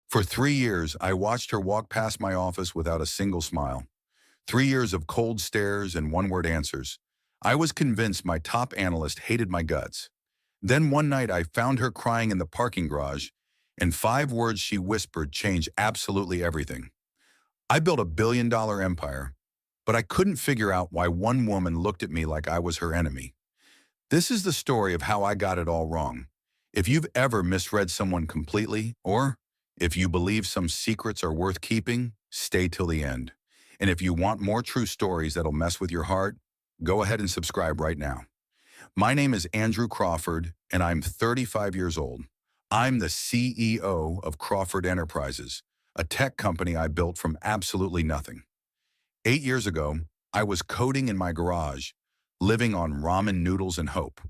For 3 years, I watched her walk past my office without a single smile. 3 years of cold stares and one-word answers. I was convinced my top analyst hated my guts. Then one night I found her crying in the parking garage, and 5 words she whispered changed absolutely everything. I built a $1 billion empire, but I couldn't figure out why one woman looked at me like I was her enemy. This is the story of how I got it all wrong. If you've ever misread someone completely, or if you believe some secrets are worth keeping, stay till the end. And if you want more true stories that'll mess with your heart, go ahead and subscribe right now. My name is Andrew Crawford, and I'm 35 years old. I'm the CEO of Crawford Enterprises, a tech company I built from absolutely nothing. 8 years ago, I was coding in my garage, living on ramen noodles and hope.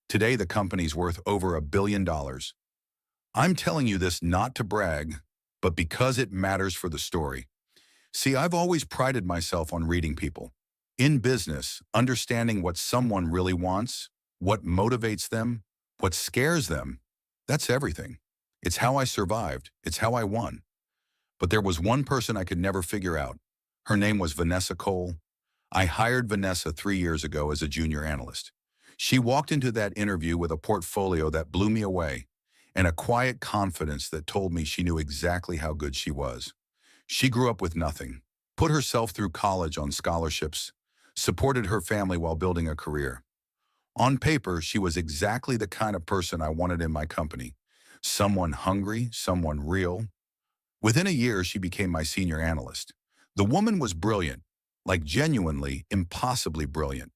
Today, the company's worth over $1 billion. I'm telling you this not to brag, but because it matters for the story. See, I've always prided myself on reading people. In business, understanding what someone really wants, what motivates them, what scares them, that's everything. It's how I survived. It's how I won. But there was one person I could never figure out. Her name was Vanessa Cole. I hired Vanessa 3 years ago as a junior analyst. She walked into that interview with a portfolio that blew me away and a quiet confidence that told me she knew exactly how good she was. She grew up with nothing, put herself through college on scholarships, supported her family while building a career. On paper, she was exactly the kind of person I wanted in my company. Someone hungry, someone real. Within a year, she became my senior analyst. The woman was brilliant, like genuinely, impossibly brilliant.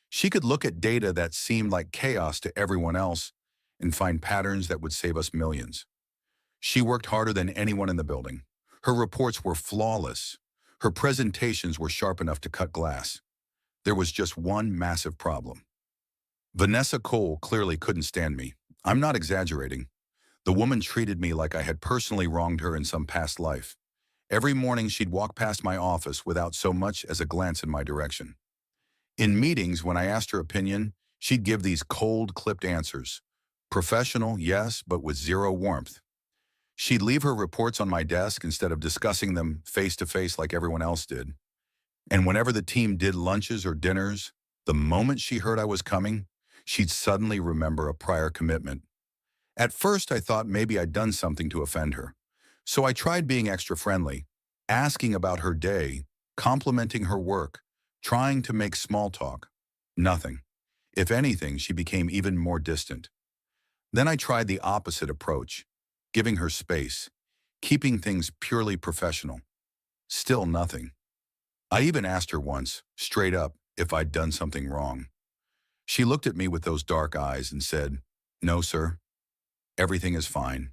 She could look at data that seemed like chaos to everyone else and find patterns that would save us millions. She worked harder than anyone in the building. Her reports were flawless. Her presentations were sharp enough to cut glass. There was just one massive problem. Vanessa Cole clearly couldn't stand me. I'm not exaggerating. The woman treated me like I had personally wronged her in some past life. Every morning she'd walk past my office without so much as a glance in my direction. In meetings, when I asked her opinion, she'd give these cold, clipped answers. Professional, yes, but with zero warmth. She'd leave her reports on my desk instead of discussing them face to face like everyone else did. And whenever the team did lunches or dinners, the moment she heard I was coming, she'd suddenly remember a prior commitment. At first, I thought maybe I'd done something to offend her. So I tried being extra friendly, asking about her day, complimenting her work, trying to make small talk. Nothing. If anything, she became even more distant. Then I tried the opposite approach, giving her space, keeping things purely professional. Still nothing. I even asked her once, straight up, if I'd done something wrong. She looked at me with those dark eyes and said, "No, sir, everything is fine,"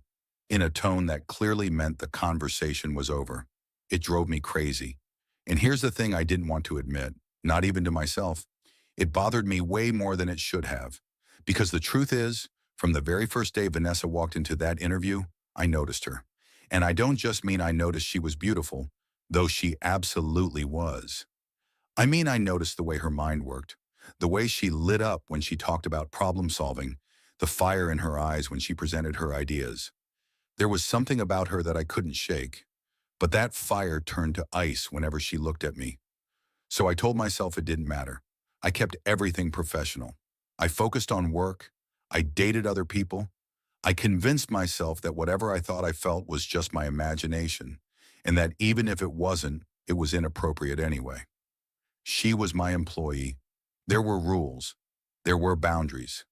in a tone that clearly meant the conversation was over. It drove me crazy. And here's the thing I didn't want to admit, not even to myself. It bothered me way more than it should have. Because the truth is, from the very first day Vanessa walked into that interview, I noticed her. And I don't just mean I noticed she was beautiful, though she absolutely was. I mean I noticed the way her mind worked, the way she lit up when she talked about problem solving, the fire in her eyes when she presented her ideas. There was something about her that I couldn't shake, but that fire turned to ice whenever she looked at me. So I told myself it didn't matter. I kept everything professional. I focused on work. I dated other people. I convinced myself that whatever I thought I felt was just my imagination, and that even if it wasn't, it was inappropriate anyway. She was my employee. There were rules. There were boundaries.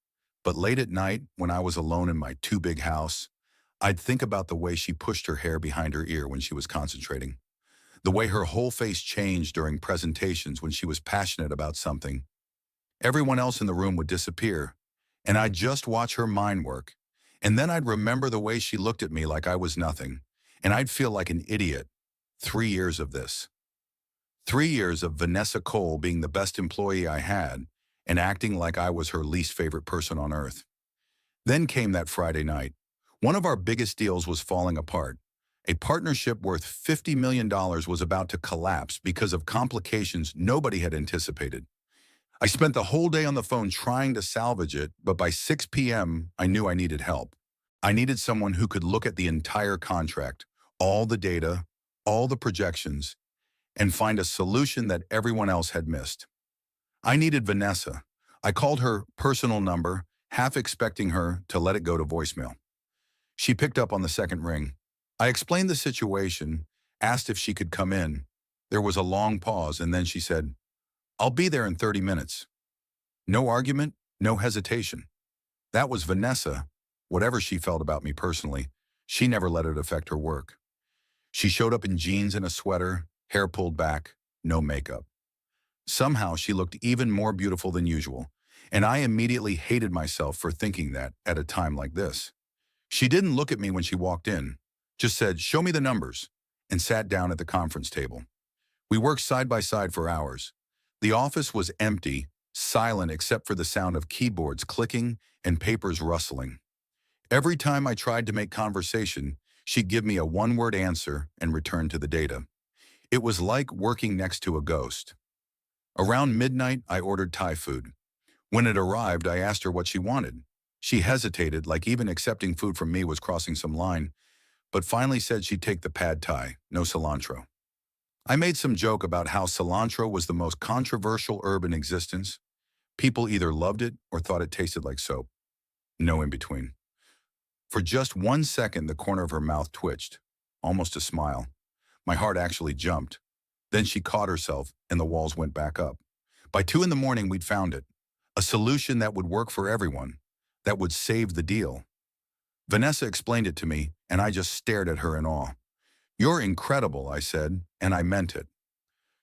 But late at night, when I was alone in my too big house, I'd think about the way she pushed her hair behind her ear when she was concentrating, the way her whole face changed during presentations when she was passionate about something. Everyone else in the room would disappear, and I'd just watch her mind work. And then I'd remember the way she looked at me like I was nothing, and I'd feel like an idiot. 3 years of this. 3 years of Vanessa Cole being the best employee I had and acting like I was her least favorite person on earth. Then came that Friday night. One of our biggest deals was falling apart. A partnership worth $50 million was about to collapse because of complications nobody had anticipated. I spent the whole day on the phone trying to salvage it, but by 6 p.m., I knew I needed help. I needed someone who could look at the entire contract, all the data, all the projections, and find a solution that everyone else had missed. I needed Vanessa. I called her personal number, half expecting her to let it go to voicemail. She picked up on the second ring. I explained the situation, asked if she could come in. There was a long pause, and then she said, "I'll be there in 30 minutes. No argument, no hesitation. That was Vanessa. Whatever she felt about me personally, she never let it affect her work. She showed up in jeans and a sweater, hair pulled back, no makeup. Somehow she looked even more beautiful than usual, and I immediately hated myself for thinking that at a time like this. She didn't look at me when she walked in, just said, "Show me the numbers," and sat down at the conference table. We worked side by side for hours. The office was empty, silent except for the sound of keyboards clicking and papers rustling. Every time I tried to make conversation, she'd give me a one-word answer and return to the data. It was like working next to a ghost. Around midnight, I ordered Thai food. When it arrived, I asked her what she wanted. She hesitated, like even accepting food from me was crossing some line, but finally said she'd take the pad Thai, no cilantro. I made some joke about how cilantro was the most controversial herb in existence. People either loved it or thought it tasted like soap. No in between. For just 1 second, the corner of her mouth twitched, almost a smile. My heart actually jumped. Then she caught herself and the walls went back up. By 2 in the morning, we'd found it. A solution that would work for everyone, that would save the deal. Vanessa explained it to me, and I just stared at her in awe. "You're incredible," I said, and I meant it.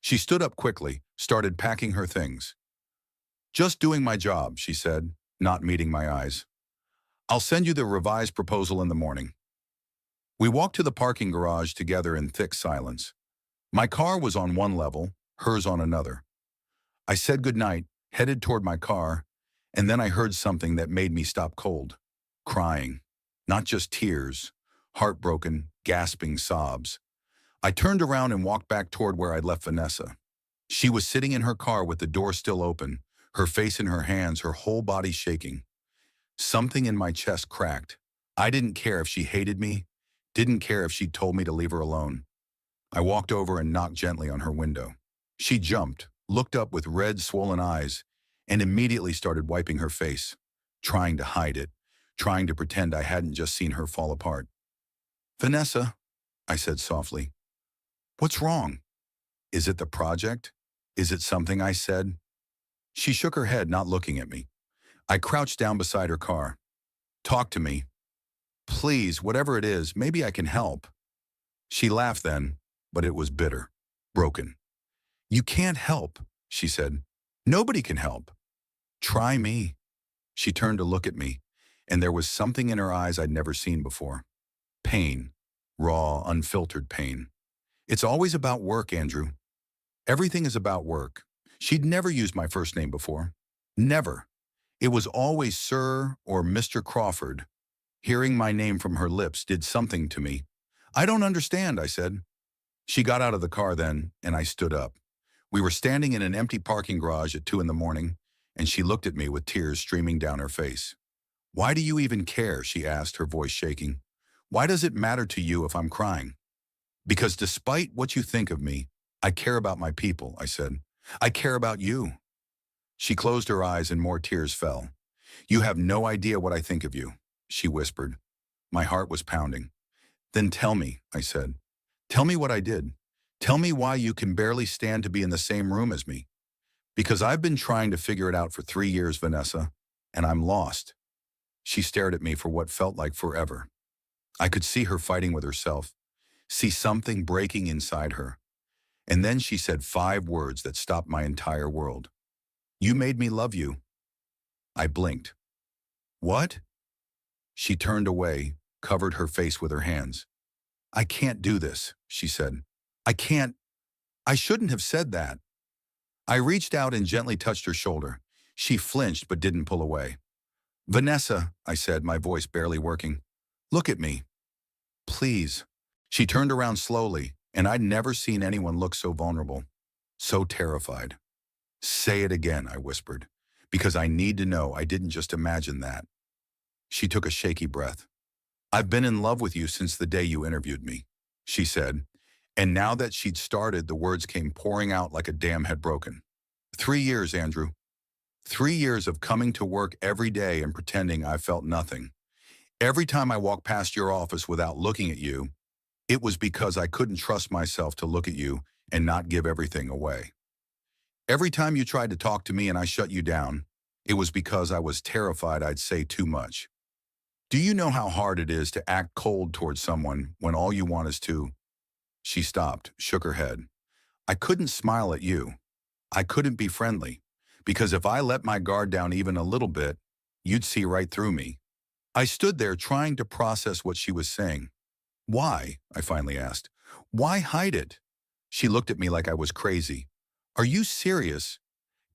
She stood up quickly, started packing her things. "Just doing my job," she said, not meeting my eyes. "I'll send you the revised proposal in the morning." We walked to the parking garage together in thick silence. My car was on one level, hers on another. I said goodnight, headed toward my car, and then I heard something that made me stop cold. Crying. Not just tears, heartbroken, gasping sobs. I turned around and walked back toward where I'd left Vanessa. She was sitting in her car with the door still open, her face in her hands, her whole body shaking. Something in my chest cracked. I didn't care if she hated me, didn't care if she told me to leave her alone. I walked over and knocked gently on her window. She jumped, looked up with red, swollen eyes, and immediately started wiping her face, trying to hide it, trying to pretend I hadn't just seen her fall apart. "Vanessa," I said softly, "what's wrong? Is it the project? Is it something I said?" She shook her head, not looking at me. I crouched down beside her car. "Talk to me. Please, whatever it is, maybe I can help." She laughed then, but it was bitter, broken. "You can't help," she said. "Nobody can help. Try me." She turned to look at me, and there was something in her eyes I'd never seen before. Pain. Raw, unfiltered pain. "It's always about work, Andrew. Everything is about work." She'd never used my first name before. Never. It was always Sir or Mr. Crawford. Hearing my name from her lips did something to me. "I don't understand," I said. She got out of the car then, and I stood up. We were standing in an empty parking garage at 2 in the morning, and she looked at me with tears streaming down her face. "Why do you even care?" she asked, her voice shaking. "Why does it matter to you if I'm crying?" "Because despite what you think of me, I care about my people," I said. "I care about you." She closed her eyes and more tears fell. "You have no idea what I think of you," she whispered. My heart was pounding. "Then tell me," I said. "Tell me what I did. Tell me why you can barely stand to be in the same room as me." "Because I've been trying to figure it out for 3 years, Vanessa, and I'm lost." She stared at me for what felt like forever. I could see her fighting with herself, see something breaking inside her. And then she said 5 words that stopped my entire world. "You made me love you." I blinked. "What?" She turned away, covered her face with her hands. "I can't do this," she said. "I can't. I shouldn't have said that." I reached out and gently touched her shoulder. She flinched but didn't pull away. "Vanessa," I said, my voice barely working. "Look at me. Please." She turned around slowly, and I'd never seen anyone look so vulnerable, so terrified. "Say it again," I whispered, "because I need to know I didn't just imagine that." She took a shaky breath. "I've been in love with you since the day you interviewed me. she said. And now that she'd started, the words came pouring out like a dam had broken. 3 years, Andrew. 3 years of coming to work every day and pretending I felt nothing. Every time I walked past your office without looking at you, it was because I couldn't trust myself to look at you and not give everything away. Every time you tried to talk to me and I shut you down, it was because I was terrified I'd say too much. Do you know how hard it is to act cold towards someone when all you want is to? She stopped, shook her head. I couldn't smile at you. I couldn't be friendly. Because if I let my guard down even a little bit, you'd see right through me. I stood there trying to process what she was saying. Why? I finally asked. Why hide it? She looked at me like I was crazy. Are you serious?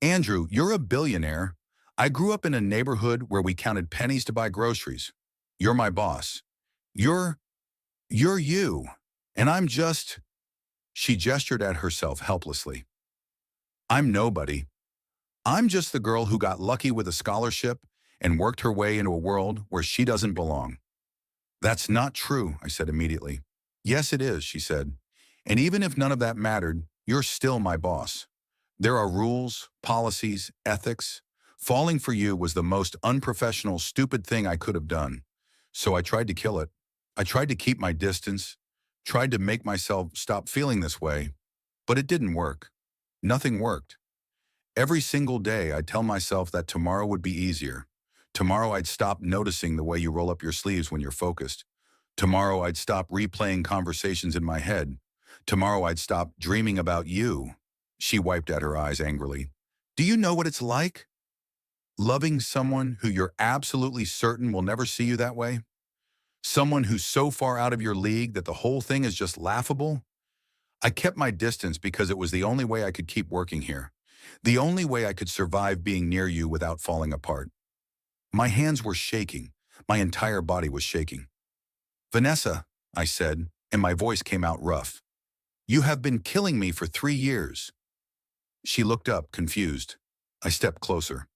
Andrew, you're a billionaire. I grew up in a neighborhood where we counted pennies to buy groceries. You're my boss. You're you. And I'm just, she gestured at herself helplessly. I'm nobody. I'm just the girl who got lucky with a scholarship and worked her way into a world where she doesn't belong. That's not true, I said immediately. Yes, it is, she said. And even if none of that mattered, you're still my boss. There are rules, policies, ethics. Falling for you was the most unprofessional, stupid thing I could have done. So I tried to kill it. I tried to keep my distance, tried to make myself stop feeling this way, but it didn't work. Nothing worked. Every single day, I'd tell myself that tomorrow would be easier. Tomorrow, I'd stop noticing the way you roll up your sleeves when you're focused. Tomorrow, I'd stop replaying conversations in my head. Tomorrow, I'd stop dreaming about you. She wiped at her eyes angrily. Do you know what it's like? Loving someone who you're absolutely certain will never see you that way? Someone who's so far out of your league that the whole thing is just laughable? I kept my distance because it was the only way I could keep working here. The only way I could survive being near you without falling apart. My hands were shaking. My entire body was shaking. Vanessa, I said, and my voice came out rough. You have been killing me for 3 years. She looked up, confused. I stepped closer.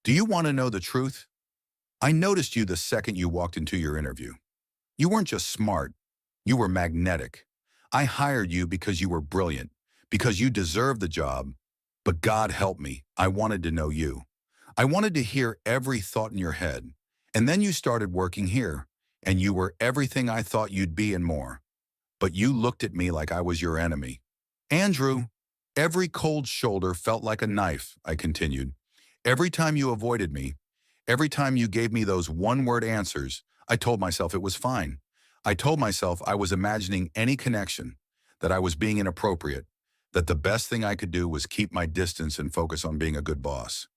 Do you want to know the truth? I noticed you the second you walked into your interview. You weren't just smart. You were magnetic. I hired you because you were brilliant, because you deserved the job. But God help me, I wanted to know you. I wanted to hear every thought in your head. And then you started working here, and you were everything I thought you'd be and more. But you looked at me like I was your enemy. Andrew, every cold shoulder felt like a knife, I continued. Every time you avoided me, every time you gave me those one-word answers, I told myself it was fine. I told myself I was imagining any connection, that I was being inappropriate, that the best thing I could do was keep my distance and focus on being a good boss.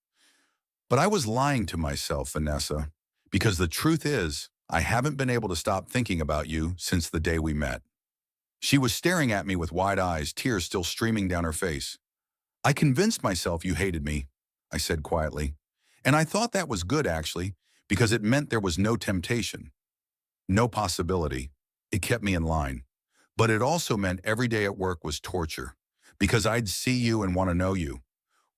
But I was lying to myself, Vanessa, because the truth is, I haven't been able to stop thinking about you since the day we met. She was staring at me with wide eyes, tears still streaming down her face. I convinced myself you hated me, I said quietly. And I thought that was good, actually, because it meant there was no temptation, no possibility. It kept me in line. But it also meant every day at work was torture, because I'd see you and want to know you,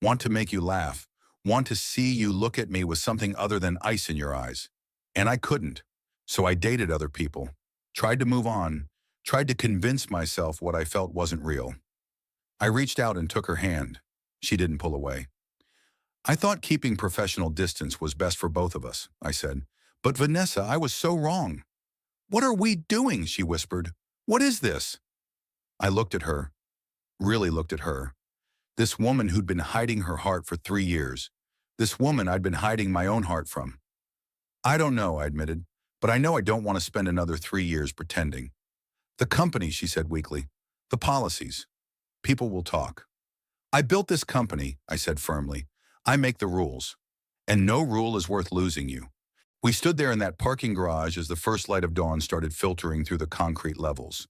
want to make you laugh, want to see you look at me with something other than ice in your eyes. And I couldn't. So I dated other people, tried to move on, tried to convince myself what I felt wasn't real. I reached out and took her hand. She didn't pull away. I thought keeping professional distance was best for both of us, I said. But Vanessa, I was so wrong. What are we doing? She whispered. What is this? I looked at her, really looked at her. This woman who'd been hiding her heart for 3 years. This woman I'd been hiding my own heart from. I don't know, I admitted, but I know I don't want to spend another 3 years pretending. The company, she said weakly. The policies. People will talk. I built this company, I said firmly. I make the rules. And no rule is worth losing you. We stood there in that parking garage as the first light of dawn started filtering through the concrete levels.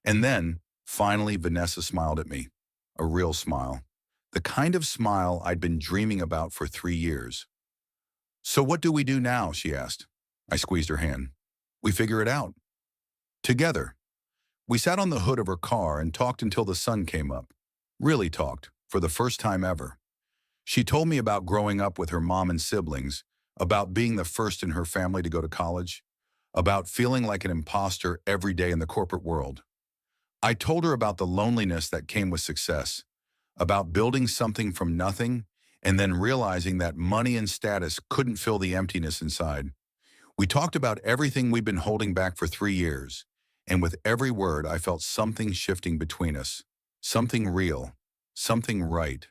And then, finally, Vanessa smiled at me. A real smile. The kind of smile I'd been dreaming about for 3 years. So what do we do now? She asked. I squeezed her hand. We figure it out. Together. We sat on the hood of her car and talked until the sun came up. Really talked, for the first time ever. She told me about growing up with her mom and siblings, about being the first in her family to go to college, about feeling like an imposter every day in the corporate world. I told her about the loneliness that came with success, about building something from nothing and then realizing that money and status couldn't fill the emptiness inside. We talked about everything we've been holding back for 3 years, and with every word I felt something shifting between us, something real, something right.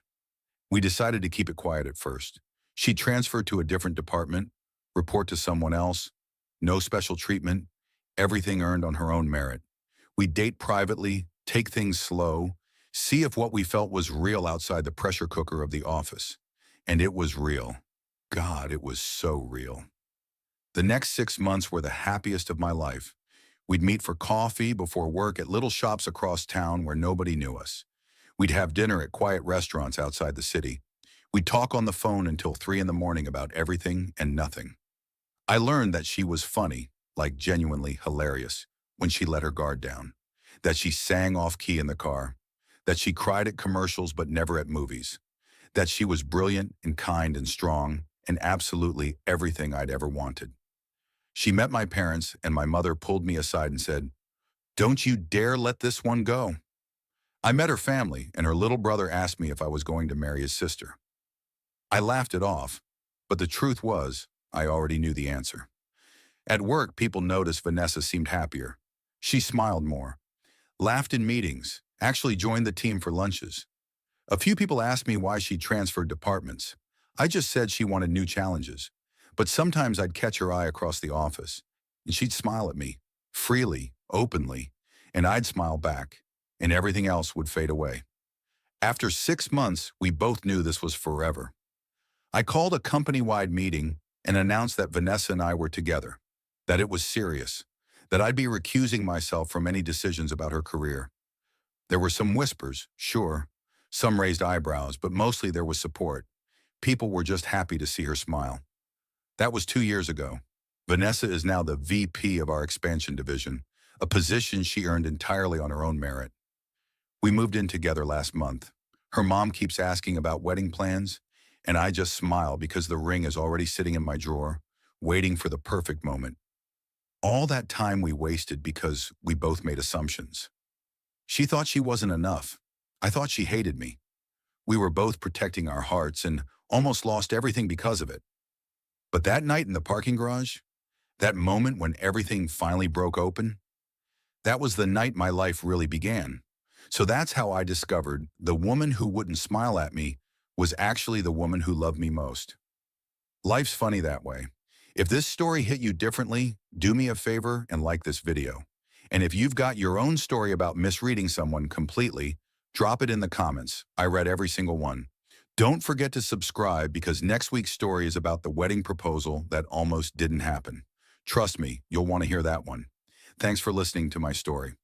We decided to keep it quiet at first. She transferred to a different department, report to someone else, no special treatment, everything earned on her own merit. We'd date privately, take things slow, see if what we felt was real outside the pressure cooker of the office. And it was real. God, it was so real. The next 6 months were the happiest of my life. We'd meet for coffee before work at little shops across town where nobody knew us. We'd have dinner at quiet restaurants outside the city. We'd talk on the phone until 3 in the morning about everything and nothing. I learned that she was funny, like genuinely hilarious, when she let her guard down. That she sang off-key in the car. That she cried at commercials but never at movies. That she was brilliant and kind and strong and absolutely everything I'd ever wanted. She met my parents and my mother pulled me aside and said, "Don't you dare let this one go." I met her family and her little brother asked me if I was going to marry his sister. I laughed it off, but the truth was, I already knew the answer. At work, people noticed Vanessa seemed happier. She smiled more, laughed in meetings, actually joined the team for lunches. A few people asked me why she transferred departments. I just said she wanted new challenges. But sometimes I'd catch her eye across the office, and she'd smile at me, freely, openly, and I'd smile back, and everything else would fade away. After 6 months, we both knew this was forever. I called a company-wide meeting and announced that Vanessa and I were together, that it was serious, that I'd be recusing myself from any decisions about her career. There were some whispers, sure, some raised eyebrows, but mostly there was support. People were just happy to see her smile. That was 2 years ago. Vanessa is now the VP of our expansion division, a position she earned entirely on her own merit. We moved in together last month. Her mom keeps asking about wedding plans, and I just smile because the ring is already sitting in my drawer, waiting for the perfect moment. All that time we wasted because we both made assumptions. She thought she wasn't enough. I thought she hated me. We were both protecting our hearts and almost lost everything because of it. But that night in the parking garage, that moment when everything finally broke open, that was the night my life really began. So that's how I discovered the woman who wouldn't smile at me was actually the woman who loved me most. Life's funny that way. If this story hit you differently, do me a favor and like this video. And if you've got your own story about misreading someone completely, drop it in the comments. I read every single one. Don't forget to subscribe because next week's story is about the wedding proposal that almost didn't happen. Trust me, you'll want to hear that one. Thanks for listening to my story.